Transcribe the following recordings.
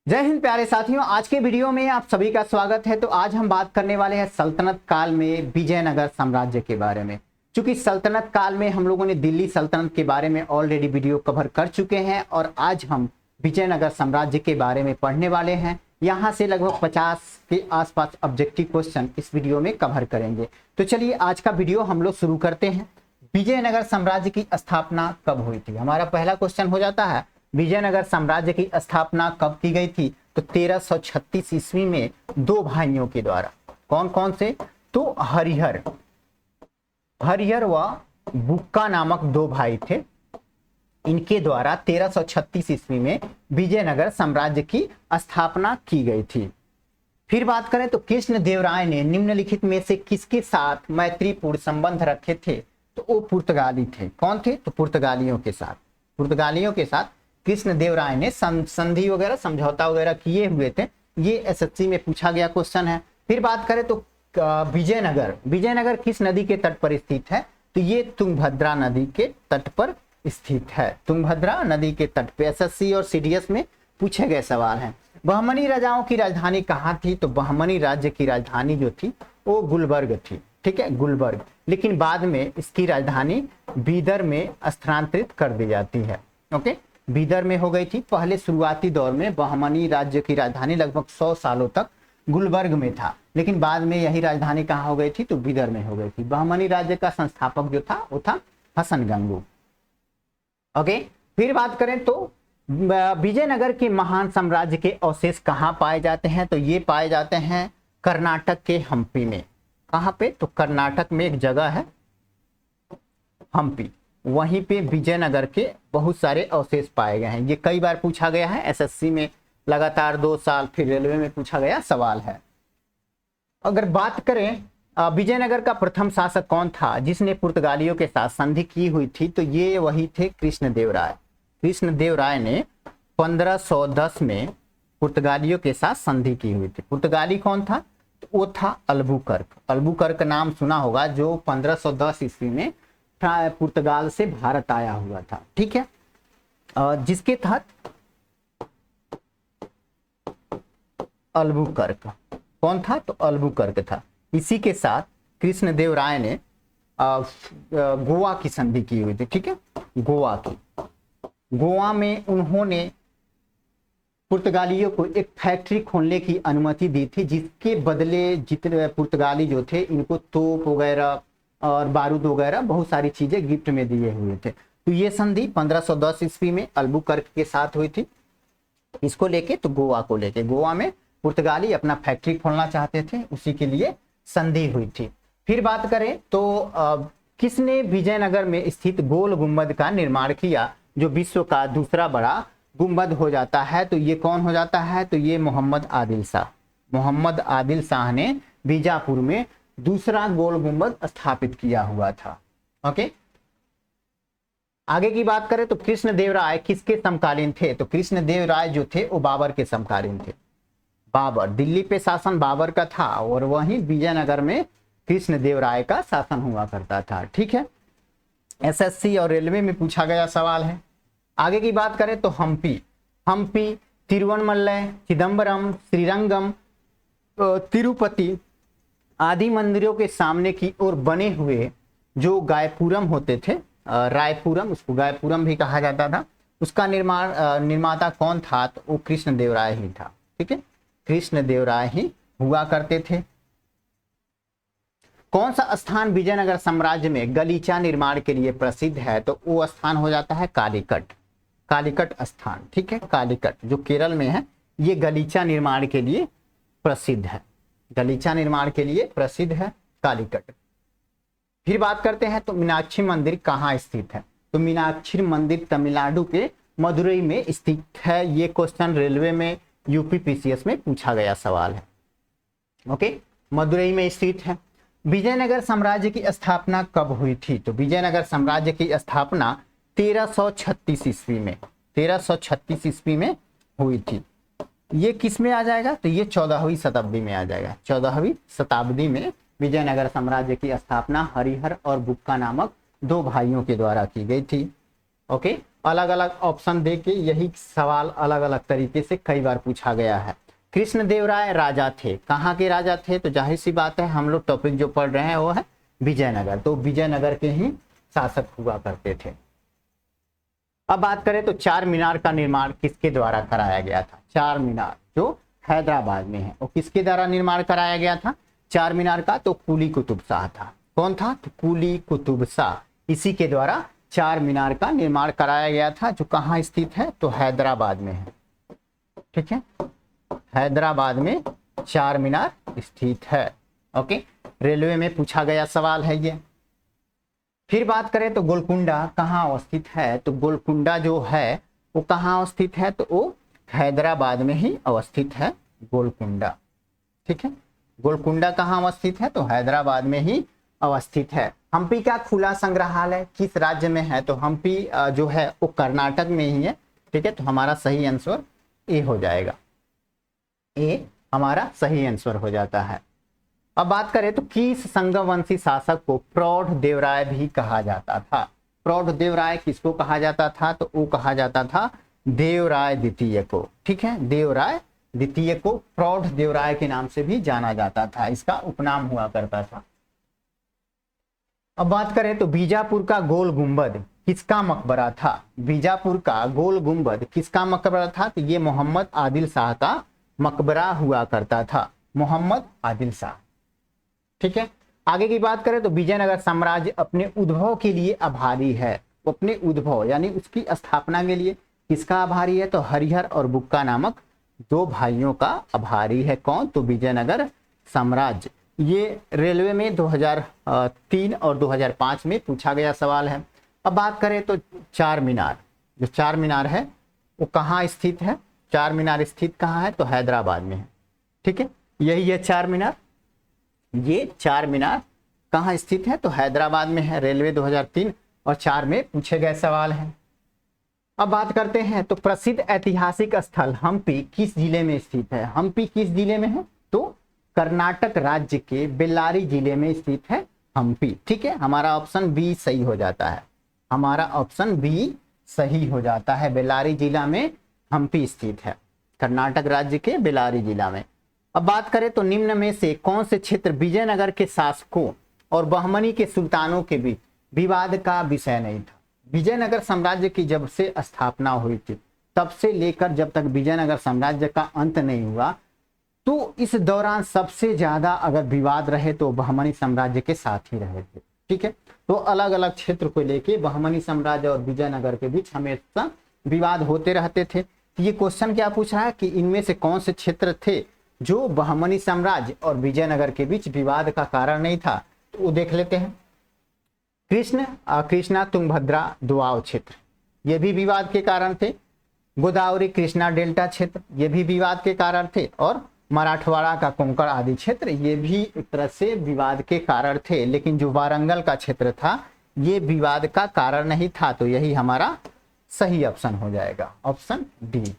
जय हिंद प्यारे साथियों, आज के वीडियो में आप सभी का स्वागत है। तो आज हम बात करने वाले हैं सल्तनत काल में विजयनगर साम्राज्य के बारे में। क्योंकि सल्तनत काल में हम लोगों ने दिल्ली सल्तनत के बारे में ऑलरेडी वीडियो कवर कर चुके हैं और आज हम विजयनगर साम्राज्य के बारे में पढ़ने वाले हैं। यहाँ से लगभग 50 के आसपास ऑब्जेक्टिव क्वेश्चन इस वीडियो में कवर करेंगे। तो चलिए आज का वीडियो हम लोग शुरू करते हैं। विजयनगर साम्राज्य की स्थापना कब हुई थी? हमारा पहला क्वेश्चन हो जाता है, विजयनगर साम्राज्य की स्थापना कब की गई थी? तो 1336 ईस्वी में दो भाइयों के द्वारा। कौन कौन से? तो हरिहर व बुक्का नामक दो भाई थे। इनके द्वारा 1336 ईस्वी में विजयनगर साम्राज्य की स्थापना की गई थी। फिर बात करें तो कृष्णदेवराय ने निम्नलिखित में से किसके साथ मैत्रीपूर्ण संबंध रखे थे? तो वो पुर्तगाली थे। कौन थे? तो पुर्तगालियों के साथ। पुर्तगालियों के साथ कृष्णदेवराय ने संधि वगैरह समझौता वगैरह किए हुए थे। ये एसएससी में पूछा गया क्वेश्चन है। फिर बात करें तो विजयनगर किस नदी के तट पर स्थित है? तो ये तुंगभद्रा नदी के तट पर स्थित है। तुंगभद्रा नदी के तट पे एसएससी और सीडीएस में पूछे गए सवाल हैं। बहमनी राजाओं की राजधानी कहाँ थी? तो बहमनी राज्य की राजधानी जो थी वो गुलबर्ग थी। ठीक है, गुलबर्ग। लेकिन बाद में इसकी राजधानी बीदर में स्थानांतरित कर दी जाती है। ओके, बीदर में हो गई थी। पहले शुरुआती दौर में बहमनी राज्य की राजधानी लगभग 100 सालों तक गुलबर्ग में था, लेकिन बाद में यही राजधानी कहाँ हो गई थी? तो बीदर में हो गई थी। बहमनी राज्य का संस्थापक जो था वो था हसन गंगू। ओके, फिर बात करें तो विजयनगर के महान साम्राज्य के अवशेष कहाँ पाए जाते हैं? तो ये पाए जाते हैं कर्नाटक के हम्पी में। कहाँ पे? तो कर्नाटक में एक जगह है हम्पी, वहीं पे विजयनगर के बहुत सारे अवशेष पाए गए हैं। ये कई बार पूछा गया है एसएससी में, लगातार 2 साल, फिर रेलवे में पूछा गया सवाल है। अगर बात करें विजयनगर का प्रथम शासक कौन था जिसने पुर्तगालियों के साथ संधि की हुई थी? तो ये वही थे कृष्णदेवराय। कृष्णदेवराय ने 1510 में पुर्तगालियों के साथ संधि की हुई थी। पुर्तगाली कौन था? तो वो था अल्बुकर्क। अल्बुकर्क नाम सुना होगा, जो 1510 ईस्वी में पुर्तगाल से भारत आया हुआ था। ठीक है, जिसके तहत अल्बुकर्क कौन था? तो अल्बुकर्क था। इसी के साथ कृष्णदेवराय ने गोवा की संधि की हुई थी। ठीक है, गोवा की। गोवा में उन्होंने पुर्तगालियों को एक फैक्ट्री खोलने की अनुमति दी थी, जिसके बदले जितने पुर्तगाली जो थे इनको तोप वगैरह और बारूद वगैरह बहुत सारी चीजें गिफ्ट में दिए हुए थे। तो ये संधि 1510 ईस्वी में अल्बुकर्क के साथ हुई थी। इसको लेके तो गोवा को लेके, गोवा में पुर्तगाली अपना फैक्ट्री खोलना चाहते थे, उसी के लिए संधि हुई थी। फिर बात करें तो किसने विजयनगर में स्थित गोल गुंबद का निर्माण किया, जो विश्व का दूसरा बड़ा गुंबद हो जाता है? तो ये कौन हो जाता है? तो ये मोहम्मद आदिल शाह। मोहम्मद आदिल शाह ने बीजापुर में दूसरा गोल गुंबद स्थापित किया हुआ था। ओके, आगे की बात करें तो कृष्णदेवराय किसके समकालीन थे? तो कृष्णदेवराय जो थे वो बाबर के समकालीन थे। बाबर, दिल्ली पे शासन बाबर का था और वहीं विजयनगर में कृष्णदेवराय का शासन हुआ करता था। ठीक है, एसएससी और रेलवे में पूछा गया सवाल है। आगे की बात करें तो हम्पी, तिरुवनमलई, चिदम्बरम, श्रीरंगम, तिरुपति आदि मंदिरों के सामने की ओर बने हुए जो गायपुरम होते थे, रायपुरम, उसको गायपुरम भी कहा जाता था, उसका निर्माता कौन था? तो वो कृष्णदेवराय ही था। ठीक है, कृष्णदेवराय ही हुआ करते थे। कौन सा स्थान विजयनगर साम्राज्य में गलीचा निर्माण के लिए प्रसिद्ध है? तो वो स्थान हो जाता है कालीकट। कालीकट स्थान। ठीक है, कालीकट जो केरल में है, ये गलीचा निर्माण के लिए प्रसिद्ध है। गलीचा निर्माण के लिए प्रसिद्ध है कालीकट। फिर बात करते हैं तो मीनाक्षी मंदिर कहाँ स्थित है? तो मीनाक्षी मंदिर तमिलनाडु के मदुरई में स्थित है। ये क्वेश्चन रेलवे में, यूपी पीसीएस में पूछा गया सवाल है। ओके, मदुरई में स्थित है। विजयनगर साम्राज्य की स्थापना कब हुई थी? तो विजयनगर साम्राज्य की स्थापना 1336 ईस्वी में, 1336 ईस्वी में हुई थी। ये किस में आ जाएगा? तो ये 14वीं शताब्दी में आ जाएगा। 14वीं शताब्दी में विजयनगर साम्राज्य की स्थापना हरिहर और बुक्का नामक दो भाइयों के द्वारा की गई थी। ओके, अलग अलग ऑप्शन दे के यही सवाल अलग अलग तरीके से कई बार पूछा गया है। कृष्णदेवराय राजा थे, कहाँ के राजा थे? तो जाहिर सी बात है हम लोग टॉपिक जो पढ़ रहे हैं वो है विजयनगर, तो विजयनगर के ही शासक हुआ करते थे। अब बात करें तो चार मीनार का निर्माण किसके द्वारा कराया गया था? चार मीनार जो हैदराबाद में है वो किसके द्वारा निर्माण कराया गया था चार मीनार का? तो कुली कुतुब शाह था। कौन था? तो कुली कुतुब शाह, इसी के द्वारा चार मीनार का निर्माण कराया गया था, जो कहाँ स्थित है? तो हैदराबाद में है। ठीक है, हैदराबाद में चार मीनार स्थित है। ओके, रेलवे में पूछा गया सवाल है ये। फिर बात करें तो गोलकुंडा कहाँ अवस्थित है? तो गोलकुंडा जो है वो कहाँ अवस्थित है? तो वो हैदराबाद में ही अवस्थित है गोलकुंडा। ठीक है, गोलकुंडा कहाँ अवस्थित है? तो हैदराबाद में ही अवस्थित है। हम्पी का खुला संग्रहालय किस राज्य में है? तो हम्पी जो है वो कर्नाटक में ही है। ठीक है, तो हमारा सही आंसर ए हो जाएगा, ए हमारा सही आंसर हो जाता है। अब बात करें तो किस संगमवंशी शासक को प्रौढ़ देवराय भी कहा जाता था? प्रौढ़ देवराय किसको कहा जाता था? तो वो कहा जाता था देवराय द्वितीय को। ठीक है, देवराय द्वितीय को प्रौढ़ देवराय के नाम से भी जाना जाता था, इसका उपनाम हुआ करता था। अब बात करें तो बीजापुर का गोल गुंबद किसका मकबरा था? बीजापुर का गोल गुंबद किसका मकबरा था? तो ये मोहम्मद आदिल शाह का मकबरा हुआ करता था, मोहम्मद आदिल शाह। ठीक है, आगे की बात करें तो विजयनगर साम्राज्य अपने उद्भव के लिए आभारी है। वो अपने उद्भव यानी उसकी स्थापना के लिए किसका आभारी है? तो हरिहर और बुक्का नामक दो भाइयों का आभारी है। कौन? तो विजयनगर साम्राज्य। ये रेलवे में 2003 और 2005 में पूछा गया सवाल है। अब बात करें तो चार मीनार, जो चार मीनार है वो कहाँ स्थित है? चार मीनार स्थित कहाँ है? तो हैदराबाद में है। ठीक है, यही है चार मीनार। ये चार मीनार कहाँ स्थित है? तो हैदराबाद में है। रेलवे 2003 और 4 में पूछे गए सवाल हैं। अब बात करते हैं तो प्रसिद्ध ऐतिहासिक स्थल हम्पी किस जिले में स्थित है? हम्पी किस जिले में है? तो कर्नाटक राज्य के बेल्लारी जिले में स्थित है हम्पी। ठीक है, हमारा ऑप्शन बी सही हो जाता है, हमारा ऑप्शन बी सही हो जाता है। बेल्लारी जिला में हम्पी स्थित है, कर्नाटक राज्य के बेल्लारी जिला में। अब बात करें तो निम्न में से कौन से क्षेत्र विजयनगर के शासकों और बहमनी के सुल्तानों के बीच विवाद का विषय नहीं था? विजयनगर साम्राज्य की जब से स्थापना हुई थी तब से लेकर जब तक विजयनगर साम्राज्य का अंत नहीं हुआ, तो इस दौरान सबसे ज्यादा अगर विवाद रहे तो बहमनी साम्राज्य के साथ ही रहे थे। ठीक है, तो अलग अलग क्षेत्र को लेके बहमनी साम्राज्य और विजयनगर के बीच हमेशा विवाद होते रहते थे। तो ये क्वेश्चन क्या पूछ रहा है कि इनमें से कौन से क्षेत्र थे जो बहमनी साम्राज्य और विजयनगर के बीच विवाद का कारण नहीं था? तो वो देख लेते हैं। कृष्णा तुंगभद्रा दुआब क्षेत्र, ये भी विवाद के कारण थे। गोदावरी कृष्णा डेल्टा क्षेत्र, ये भी विवाद के कारण थे। और मराठवाड़ा का कोंकण आदि क्षेत्र, ये भी एक तरह से विवाद के कारण थे। लेकिन जो वारंगल का क्षेत्र था ये विवाद का कारण नहीं था, तो यही हमारा सही ऑप्शन हो जाएगा, ऑप्शन डी।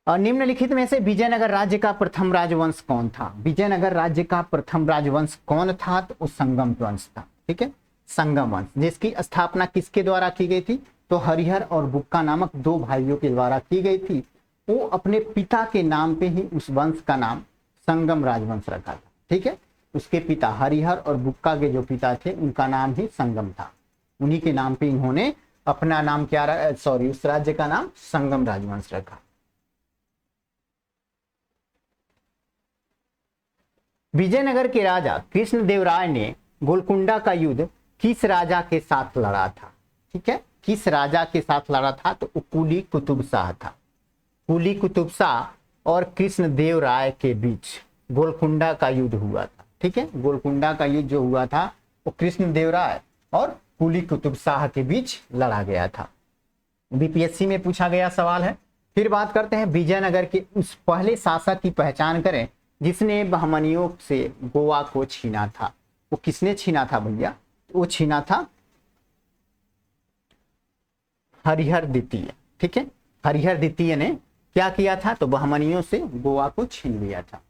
और निम्नलिखित में से विजयनगर राज्य का प्रथम राजवंश कौन था? विजयनगर राज्य का प्रथम राजवंश कौन था? तो वो संगम वंश था। ठीक है, संगम वंश, जिसकी स्थापना किसके द्वारा की गई थी? तो हरिहर और बुक्का नामक दो भाइयों के द्वारा की गई थी। वो अपने पिता के नाम पे ही उस वंश का नाम संगम राजवंश रखा था। ठीक है, उसके पिता हरिहर और बुक्का के जो पिता थे उनका नाम ही संगम था, उन्हीं के नाम पे इन्होंने अपना नाम क्या उस राज्य का नाम संगम राजवंश रखा। विजयनगर के राजा कृष्णदेवराय ने गोलकुंडा का युद्ध किस राजा के साथ लड़ा था? ठीक है, किस राजा के साथ लड़ा था? तो कुली कुतुब शाह था। कुली कुतुब शाह और कृष्णदेवराय के बीच गोलकुंडा का युद्ध हुआ था। ठीक है, गोलकुंडा का युद्ध जो हुआ था वो कृष्णदेवराय और कुली कुतुब शाह के बीच लड़ा गया था। बीपीएससी में पूछा गया सवाल है। फिर बात करते हैं विजयनगर के उस पहले शासक की पहचान करें जिसने बहमनियों से गोवा को छीना था। वो किसने छीना था भैया? वो छीना था हरिहर द्वितीय। ठीक है, हरिहर द्वितीय ने क्या किया था? तो बहमनियों से गोवा को छीन लिया था।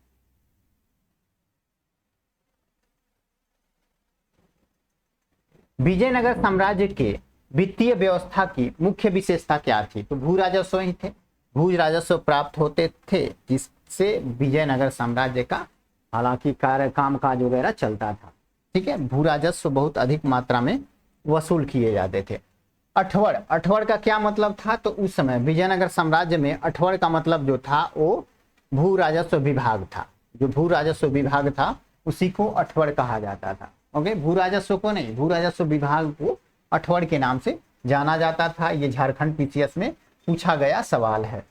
विजयनगर साम्राज्य के वित्तीय व्यवस्था की मुख्य विशेषता क्या थी? तो भू राजस्व ही थे। भू राजस्व प्राप्त होते थे जिससे विजयनगर साम्राज्य का हालांकि कार्य कामकाज वगैरह चलता था। ठीक है, भू राजस्व बहुत अधिक मात्रा में वसूल किए जाते थे। अठवड़, अठवड़ का क्या मतलब था? तो उस समय विजयनगर साम्राज्य में अठवड़ का मतलब जो था वो भू राजस्व विभाग था। जो भू राजस्व विभाग था उसी को अठवड़ कहा जाता था। ओके, भू राजस्व को नहीं, भू राजस्व विभाग को अठवड़ के नाम से जाना जाता था। ये झारखंड पीसीएस में पूछा गया सवाल है।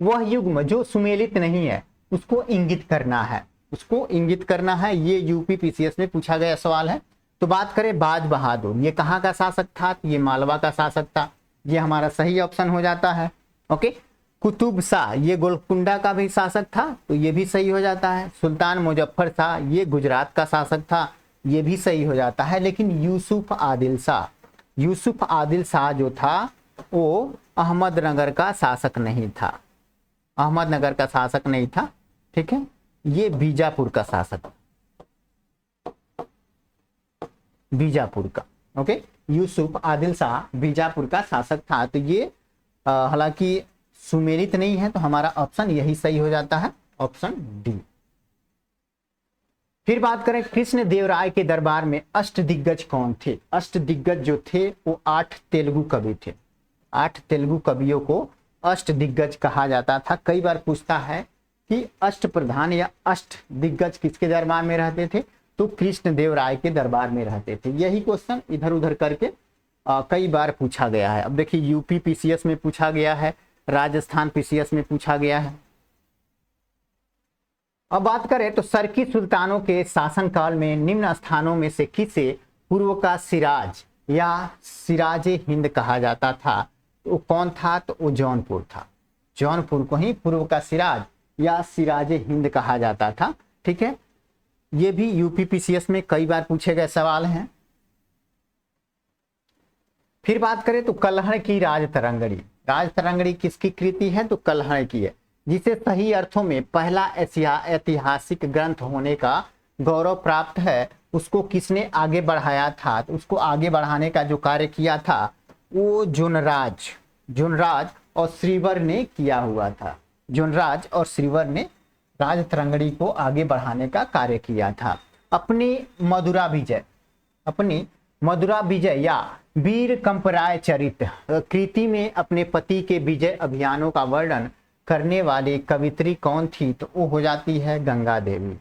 वह युग्म जो सुमेलित नहीं है उसको इंगित करना है, उसको इंगित करना है। ये यूपी पीसीएस में पूछा गया सवाल है। तो बात करें बाज बहादुर, ये कहाँ का शासक था? ये मालवा का शासक था। ये हमारा सही ऑप्शन हो जाता है। ओके, कुतुब शाह ये गोलकुंडा का भी शासक था, तो ये भी सही हो जाता है। सुल्तान मुजफ्फर शाह ये गुजरात का शासक था, ये भी सही हो जाता है। लेकिन यूसुफ आदिल शाह, यूसुफ आदिल शाह जो था वो अहमदनगर का शासक नहीं था, अहमदनगर का शासक नहीं था। ठीक है, ये बीजापुर का शासक, बीजापुर का। ओके, यूसुफ आदिल शाह बीजापुर का शासक था। तो ये हालांकि सुमेलित नहीं है, तो हमारा ऑप्शन यही सही हो जाता है, ऑप्शन डी। फिर बात करें कृष्ण देव राय के दरबार में अष्टदिग्गज कौन थे? अष्टदिग्गज जो थे वो 8 तेलुगु कवि थे। 8 तेलुगु कवियों को अष्टदिग्गज कहा जाता था। कई बार पूछता है कि अष्ट प्रधान या अष्ट दिग्गज किसके दरबार में रहते थे? तो कृष्ण देव राय के दरबार में रहते थे। यही क्वेश्चन इधर उधर करके कई बार पूछा गया है। अब देखिए यूपी पीसीएस में पूछा गया है, राजस्थान पीसीएस में पूछा गया है। अब बात करें तो सरकी सुल्तानों के शासनकाल में निम्न स्थानों में से किसे पूर्व का सिराज या सिराजे हिंद कहा जाता था? वो कौन था? तो वो जौनपुर था। जौनपुर को ही पूर्व का सिराज या सिराजे हिंद कहा जाता था। ठीक है, ये भी यूपी पीसीएस में कई बार पूछे गए सवाल हैं। फिर बात करें तो कल्हड़ की राजतरंगड़ी, राजतरंगड़ी किसकी कृति है? तो कल्हड़ की है, जिसे सही अर्थों में पहला ऐतिहासिक ग्रंथ होने का गौरव प्राप्त है। उसको किसने आगे बढ़ाया था? तो उसको आगे बढ़ाने का जो कार्य किया था वो जुनराज और श्रीवर ने किया हुआ था। जुनराज और श्रीवर ने राजतरंगड़ी को आगे बढ़ाने का कार्य किया था। अपनी मधुरा विजय या वीर कंपराय चरित कृति में अपने पति के विजय अभियानों का वर्णन करने वाली कवित्री कौन थी? तो वो हो जाती है गंगा देवी।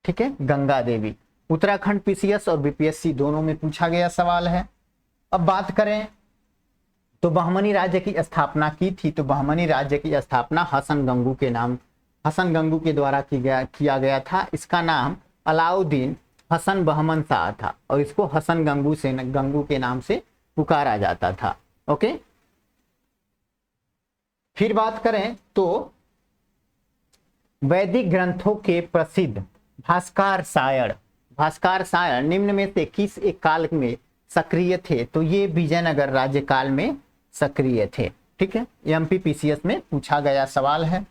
ठीक है, गंगा देवी। उत्तराखंड पीसीएस और बीपीएससी दोनों में पूछा गया सवाल है। अब बात करें तो बहमनी राज्य की स्थापना की थी, तो बहमनी राज्य की स्थापना हसन गंगू के द्वारा किया गया था। इसका नाम अलाउद्दीन हसन बहमन शाह था और इसको हसन गंगू के नाम से पुकारा जाता था। ओके, फिर बात करें तो वैदिक ग्रंथों के प्रसिद्ध भास्कर शायर निम्न में से किस एक काल में सक्रिय थे? तो ये विजयनगर राज्य काल में सक्रिय थे। ठीक है, एमपी पीसीएस में पूछा गया सवाल है।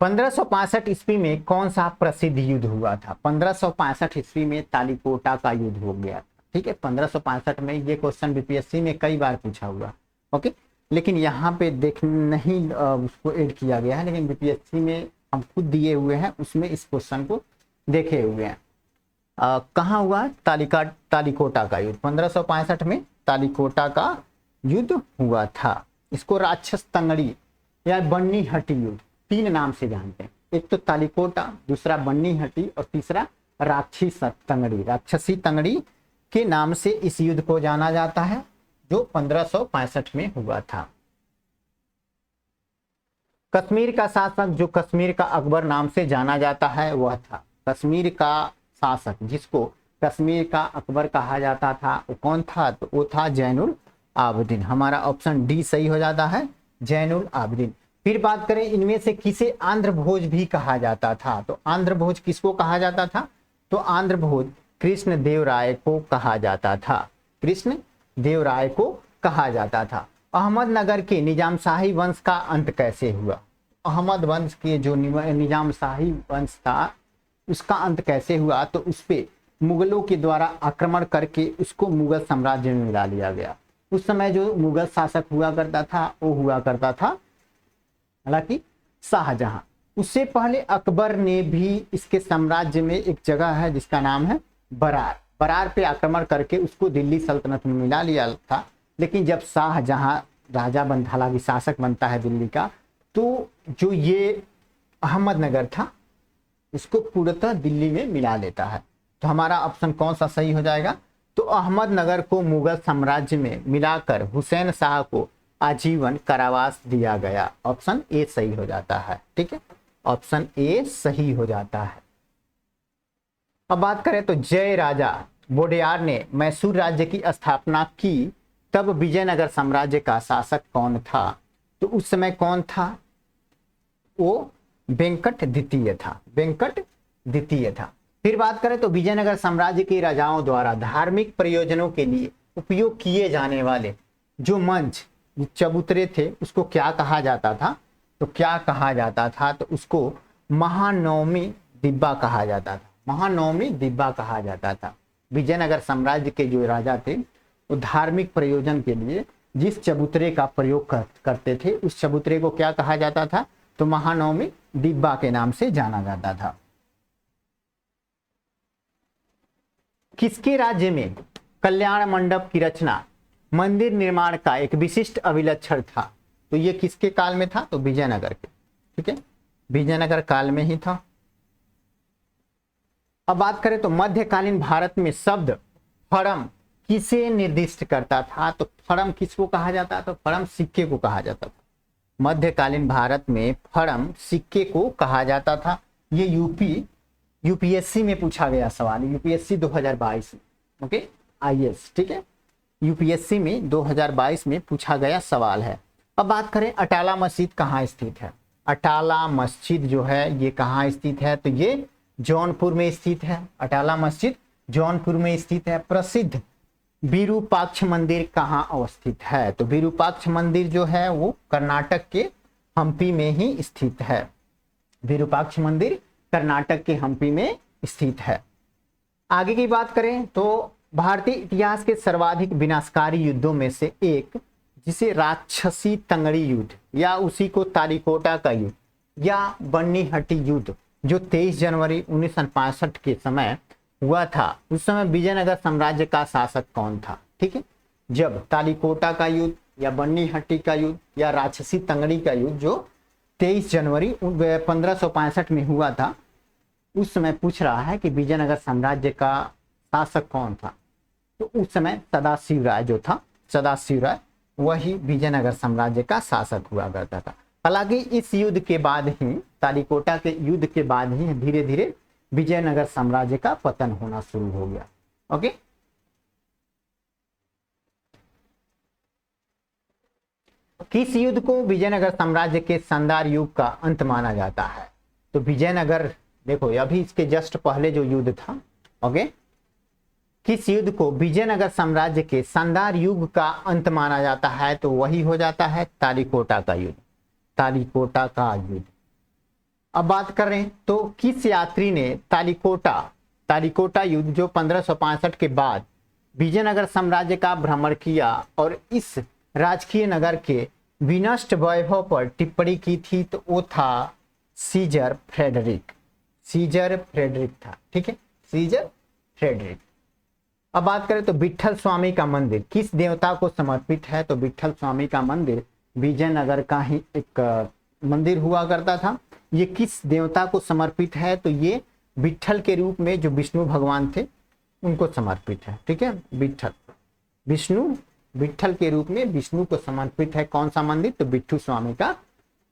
1565 ईस्वी में कौन सा प्रसिद्ध युद्ध हुआ था? 1565 ईस्वी में तालिकोटा का युद्ध हो गया। ठीक है, 1565 में ये क्वेश्चन बीपीएससी में कई बार पूछा हुआ। ओके, लेकिन यहाँ पे नहीं उसको ऐड किया गया है, लेकिन बीपीएससी में हम खुद दिए हुए हैं, उसमें इस क्वेश्चन को देखे हुए हैं। कहाँ हुआ? तालिकोटा का युद्ध। 1565 में तालिकोटा का युद्ध हुआ था। इसको राक्षस तंगड़ी या बन्नी हट्टी युद्ध 3 नाम से जानते हैं। एक तो तालिकोटा, दूसरा बन्नी हट्टी और तीसरा राक्षसी तंगड़ी के नाम से इस युद्ध को जाना जाता है, जो 1565 में हुआ था। कश्मीर का शासक जो कश्मीर का अकबर नाम से जाना जाता है वह था। कश्मीर का शासक जिसको कश्मीर का अकबर कहा जाता था वो कौन था? तो वो था जैनुल आबदीन। हमारा ऑप्शन डी सही हो जाता है, जैनुल आबदीन। फिर बात करें इनमें से किसे आंध्र भोज भी कहा जाता था? तो आंध्र भोज किसको कहा जाता था? तो आंध्र भोज कृष्ण देव राय को कहा जाता था। कृष्ण देव राय को कहा जाता था। अहमदनगर के निजामशाही वंश का अंत कैसे हुआ? अहमद वंश के जो निजामशाही वंश था उसका अंत कैसे हुआ? तो उस पे मुगलों के द्वारा आक्रमण करके उसको मुगल साम्राज्य में मिला लिया गया। उस समय जो मुगल शासक हुआ करता था वो हुआ करता था हालांकि शाहजहां। उससे पहले अकबर ने भी इसके साम्राज्य में एक जगह है जिसका नाम है बरार, बरार पे आक्रमण करके उसको दिल्ली सल्तनत में मिला लिया था। लेकिन जब शाहजहां राजा बनता, हालांकि शासक बनता है दिल्ली का, तो जो ये अहमदनगर था इसको पूर्णतः दिल्ली में मिला लेता है। तो हमारा ऑप्शन कौन सा सही हो जाएगा? तो अहमदनगर को मुगल साम्राज्य में मिलाकर हुसैन शाह को आजीवन कारावास दिया गया। ऑप्शन ए सही हो जाता है। ठीक है, ऑप्शन ए सही हो जाता है। अब बात करें तो जय राजा वोडेयार ने मैसूर राज्य की स्थापना की, तब विजयनगर साम्राज्य का शासक कौन था? तो उस समय कौन था? वो वेंकट द्वितीय था, वेंकट द्वितीय था। फिर बात करें तो विजयनगर साम्राज्य के राजाओं द्वारा धार्मिक प्रयोजनों के लिए उपयोग किए जाने वाले जो मंच चबूतरे थे उसको क्या कहा जाता था? तो क्या कहा जाता था? तो उसको महानवमी दिब्बा कहा जाता था, महानवमी दिब्बा कहा जाता था। विजयनगर साम्राज्य के जो राजा थे वो धार्मिक प्रयोजन के लिए जिस चबूतरे का प्रयोग करते थे उस चबूतरे को क्या कहा जाता था? तो महानवमी दिब्बा के नाम से जाना जाता था। किसके राज्य में कल्याण मंडप की रचना मंदिर निर्माण का एक विशिष्ट अभिलक्षण था? तो ये किसके काल में था? तो विजयनगर के। ठीक है, विजयनगर काल में ही था। अब बात करें तो मध्यकालीन भारत में शब्द फड़म किसे निर्दिष्ट करता था? तो फड़म किसको कहा जाता? तो फड़म सिक्के को कहा जाता था। मध्यकालीन भारत में फड़म सिक्के को कहा जाता था। ये यूपीएससी में पूछा गया सवाल, यूपीएससी 2022 में। Okay, IAS. ठीक है, यूपीएससी में 2022 में पूछा गया सवाल है। अब बात करें अटाला मस्जिद कहाँ स्थित है? अटाला मस्जिद जो है ये कहाँ स्थित है? तो ये जौनपुर में स्थित है। अटाला मस्जिद जौनपुर में स्थित है। प्रसिद्ध विरूपाक्ष मंदिर कहाँ अवस्थित है? तो विरूपाक्ष मंदिर जो है वो कर्नाटक के हम्पी में ही स्थित है। विरूपाक्ष मंदिर कर्नाटक के हम्पी में स्थित है। आगे की बात करें तो भारतीय इतिहास के सर्वाधिक विनाशकारी युद्धों में से एक, जिसे राक्षसी तंगड़ी युद्ध या उसी को तालीकोटा का युद्ध या बन्नीहट्टी युद्ध, जो 23 जनवरी 1965 के समय हुआ था, उस समय विजयनगर साम्राज्य का शासक कौन था? ठीक है, जब तालीकोटा का युद्ध या बन्नीहट्टी का युद्ध या राक्षसी तंगड़ी का युद्ध जो 23 जनवरी 1565 में हुआ था, उस समय पूछ रहा है कि विजयनगर साम्राज्य का शासक कौन था? तो उस समय सदाशिव राय जो था, सदाशिव राय, वही विजयनगर साम्राज्य का शासक हुआ करता था। हालांकि इस युद्ध के बाद ही, तालीकोटा के युद्ध के बाद ही धीरे धीरे विजयनगर साम्राज्य का पतन होना शुरू हो गया। ओके, किस युद्ध को विजयनगर साम्राज्य के शानदार युग का अंत माना जाता है? तो विजयनगर, देखो अभी इसके जस्ट पहले जो युद्ध था, ओके, किस युद्ध को विजयनगर साम्राज्य के शानदार युग का अंत माना जाता है? तो वही हो जाता है तालीकोटा का युद्ध, तालीकोटा का युद्ध। अब बात करें तो किस यात्री ने तालीकोटा युद्ध जो 1565 के बाद विजयनगर साम्राज्य का भ्रमण किया और इस राजकीय नगर के विनष्ट वैभव पर टिप्पणी की थी? तो वो था सीजर फ्रेडरिक, सीजर फ्रेडरिक था। ठीक है, सीजर फ्रेडरिक। अब बात करें तो विट्ठल स्वामी का मंदिर किस देवता को समर्पित है? तो विट्ठल स्वामी का मंदिर विजयनगर का ही एक मंदिर हुआ करता था। ये किस देवता को समर्पित है? तो ये विट्ठल के रूप में जो विष्णु भगवान थे उनको समर्पित है। ठीक है, विट्ठल, विष्णु, विट्ठल के रूप में विष्णु को समर्पित है कौन सा मंदिर? तो विट्ठल स्वामी का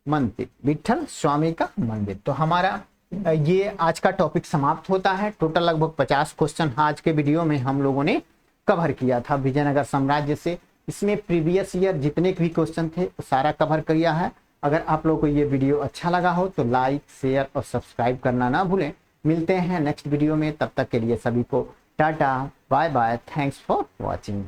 मंदिर, विट्ठल स्वामी का मंदिर। तो हमारा ये आज का टॉपिक समाप्त होता है। टोटल लगभग 50 क्वेश्चन आज के वीडियो में हम लोगों ने कवर किया था विजयनगर साम्राज्य से। इसमें प्रीवियस ईयर जितने भी क्वेश्चन थे वो सारा कवर किया है। अगर आप लोगों को ये वीडियो अच्छा लगा हो तो लाइक, शेयर और सब्सक्राइब करना ना भूलें। मिलते हैं नेक्स्ट वीडियो में, तब तक के लिए सभी को tata, bye bye, thanks for watching.